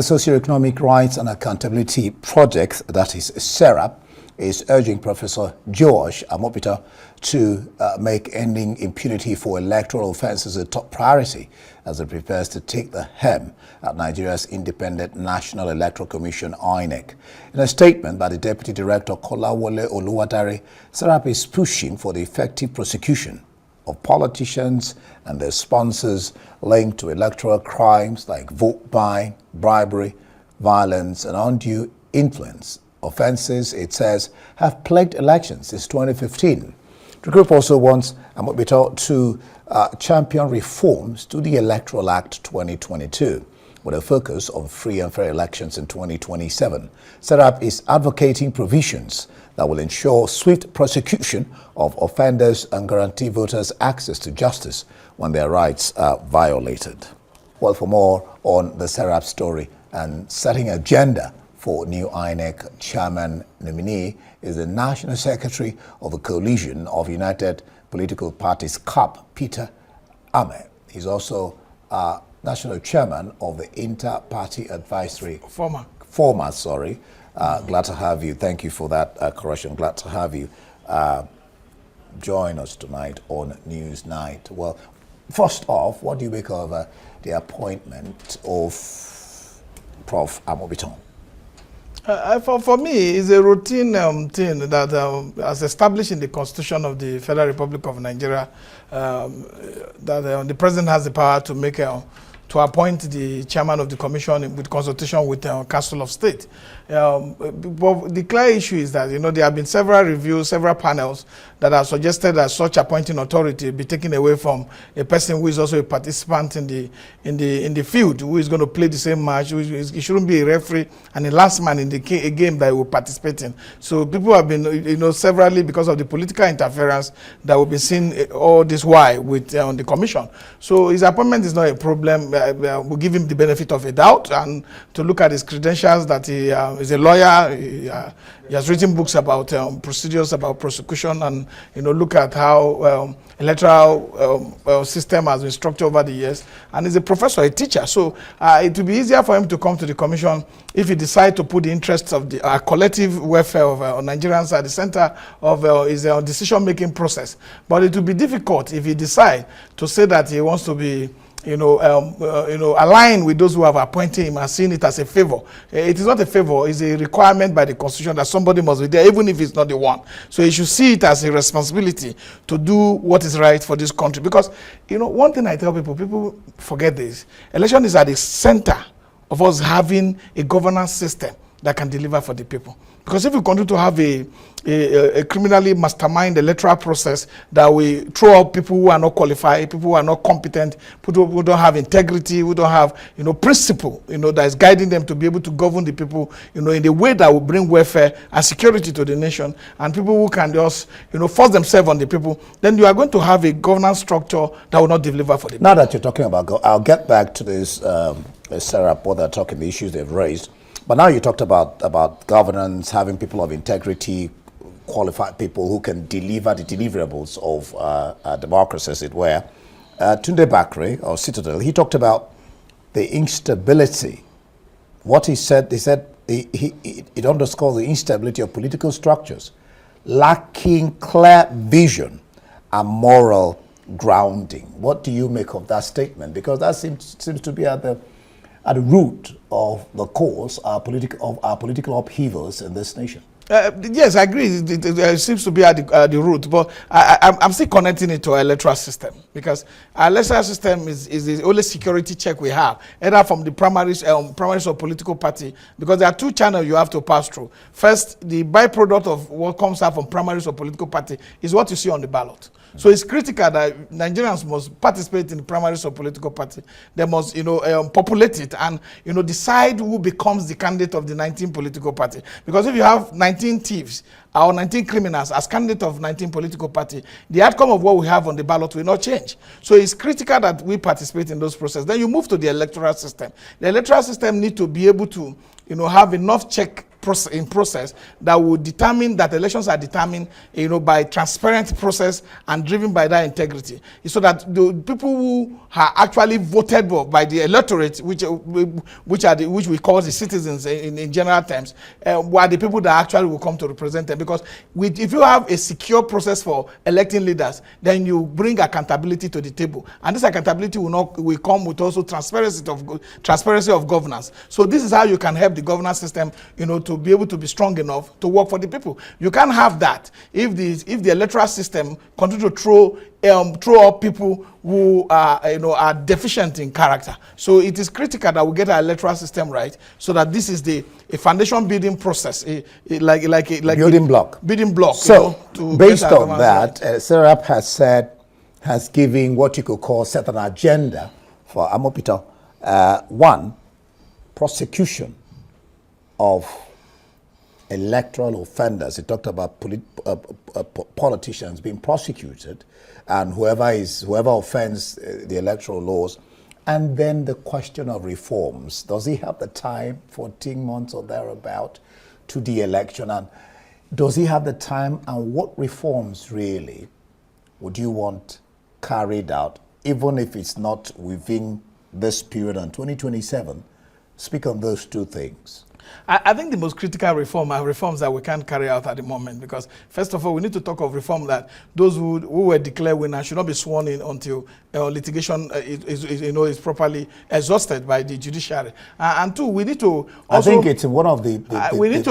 Socioeconomic Rights and Accountability Project, that is SERAP, is urging Professor George Amopita to make ending impunity for electoral offences a top priority as it prepares to take the helm at Nigeria's Independent National Electoral Commission, INEC. In a statement by the Deputy Director Kolawole Oluwadare, SERAP is pushing for the effective prosecution of politicians and their sponsors linked to electoral crimes like vote buying, bribery, violence, and undue influence. Offences, it says, have plagued elections since 2015. The group also wants Amopita to champion reforms to the Electoral Act 2022 with a focus on free and fair elections in 2027. SERAP is advocating provisions that will ensure swift prosecution of offenders and guarantee voters access to justice when their rights are violated. Well, for more on the SERAP story and setting agenda for new INEC chairman nominee is the National Secretary of the Coalition of United Political Parties, CAP, Peter Ameh. He's also National Chairman of the Inter-Party Advisory... Former, sorry. Glad to have you. Thank you for that correction. Glad to have you join us tonight on News Night. Well, first off, what do you make of the appointment of Prof. Amopita? For me, it's a routine thing that as established in the Constitution of the Federal Republic of Nigeria, that the President has the power to make to appoint the chairman of the commission with consultation with the Council of State. But the clear issue is that there have been several reviews, several panels that have suggested that such appointing authority be taken away from a person who is also a participant in the field, who is going to play the same match. He shouldn't be a referee and a last man in the game that he will participate in. So people have been, severally because of the political interference that will be seen all this while with the commission. So his appointment is not a problem. We'll give him the benefit of a doubt and to look at his credentials that he is a lawyer. He has written books about procedures about prosecution and look at how electoral system has been structured over the years. And he's a professor, a teacher. So it will be easier for him to come to the commission if he decides to put the interests of the collective welfare of Nigerians at the center of his decision-making process. But it will be difficult if he decides to say that he wants to be align with those who have appointed him and seen it as a favor. It is not a favor, it's a requirement by the Constitution that somebody must be there, even if it's not the one. So you should see it as a responsibility to do what is right for this country. Because, one thing I tell people forget this. Election is at the center of us having a governance system that can deliver for the people. Because if we continue to have a criminally mastermind electoral process that we throw out people who are not qualified, people who are not competent, people who don't have integrity, who don't have principle, that is guiding them to be able to govern the people, in a way that will bring welfare and security to the nation, and people who can just, force themselves on the people, then you are going to have a governance structure that will not deliver for the people. Now that you're talking about, I'll get back to this, SERAP, what they're talking, the issues they've raised. But now you talked about governance, having people of integrity, qualified people who can deliver the deliverables of democracy, as it were. Tunde Bakre, or Citadel, he talked about the instability. What he said it underscores the instability of political structures, lacking clear vision and moral grounding. What do you make of that statement? Because that seems to be at the root of the cause of our political upheavals in this nation. Yes, I agree. It seems to be at the root, but I'm still connecting it to our electoral system, because our electoral system is the only security check we have, either from the primaries of political party, because there are two channels you have to pass through. First, the byproduct of what comes out from primaries of political party is what you see on the ballot. So it's critical that Nigerians must participate in the primaries of political party. They must, populate it and, decide who becomes the candidate of the 19 political party. Because if you have 19 thieves or 19 criminals as candidate of 19 political party, the outcome of what we have on the ballot will not change. So it's critical that we participate in those processes. Then you move to the electoral system. The electoral system needs to be able to, have enough check process that will determine that elections are determined, by transparent process and driven by that integrity, so that the people who are actually voted by the electorate, which we call the citizens in general terms, are the people that actually will come to represent them. Because if you have a secure process for electing leaders, then you bring accountability to the table, and this accountability will come with also transparency of governance. So this is how you can help the governance system, to be able to be strong enough to work for the people. You can't have that if the electoral system continue to throw up people who are deficient in character. So it is critical that we get our electoral system right, so that this is a foundation building process, like building block. So based on that, SERAP has given what you could call set an agenda for Amopito. One, prosecution of electoral offenders. It talked about politicians being prosecuted, and whoever offends the electoral laws. And then the question of reforms. Does he have the time, 14 months or thereabout, to the election? And does he have the time, and what reforms really would you want carried out, even if it's not within this period on 2027? Speak on those two things. I think the most critical reform are reforms that we can't carry out at the moment, because first of all, we need to talk of reform that those who were declared winners should not be sworn in until litigation is properly exhausted by the judiciary. And two, we need to also, I think it's one of the we need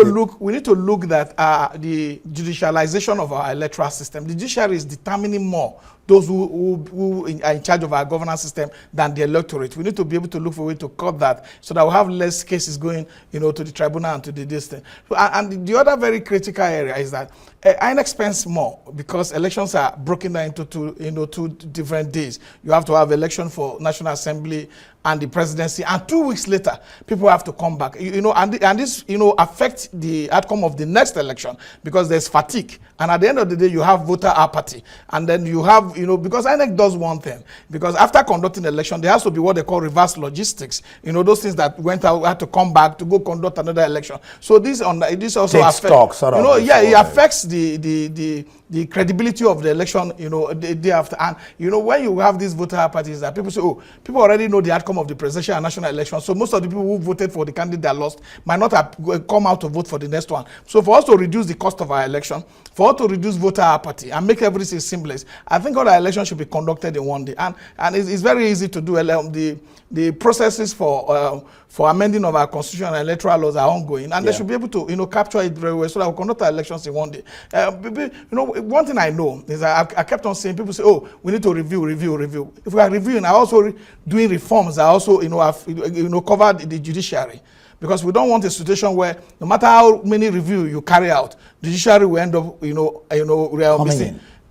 to look that the judicialization of our electoral system. The judiciary is determining more those who are in charge of our governance system than the electorate. We need to be able to look for a way to cut that, so that we'll have less cases going, to the tribunal and to the distance. And the other very critical area is that INEC spends more, because elections are broken down into two different days. You have to have election for National Assembly and the presidency, and 2 weeks later, people have to come back. And this affects the outcome of the next election, because there's fatigue. And at the end of the day, you have voter apathy. And then you have, because INEC does one thing, because after conducting the election, there has to be what they call reverse logistics. Those things that went out had to come back to go conduct another election. So this also affects, it affects the credibility of the election, the day after. And, when you have these voter apathies, that people say, oh, people already know the outcome of the presidential and national election. So most of the people who voted for the candidate that lost might not have come out to vote for the next one. So for us to reduce the cost of our election, for us to reduce voter apathy and make everything seamless, I think all our elections should be conducted in one day. And it's very easy to do. The processes for amending of our constitution and electoral laws are ongoing, and they should be able to capture it very well, so that we conduct our elections in one day. One thing I know is that I kept on saying, people say, oh, we need to review. If we are reviewing, I also doing reforms. I also have covered the judiciary, because we don't want a situation where no matter how many reviews you carry out, the judiciary will end up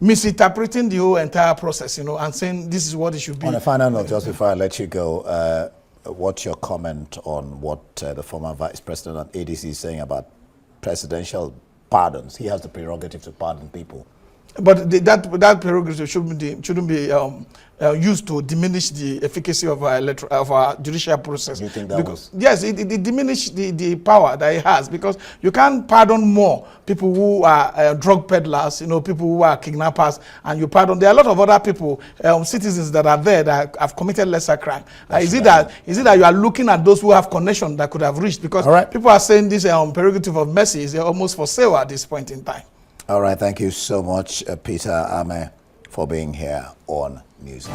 misinterpreting the whole entire process, and saying this is what it should be. On a final note, just before I let you go, what's your comment on what the former Vice President of ADC is saying about presidential pardons? He has the prerogative to pardon people. But that prerogative shouldn't be used to diminish the efficacy of our judicial process. You think that was? Yes, it diminishes the power that it has, because you can't pardon more people who are drug peddlers, people who are kidnappers, and you pardon. There are a lot of other people, citizens that are there that have committed lesser crime. Is it that you are looking at those who have connection that could have reached? Because people are saying this prerogative of mercy is almost for sale at this point in time. All right, thank you so much, Peter Ameh, for being here on News.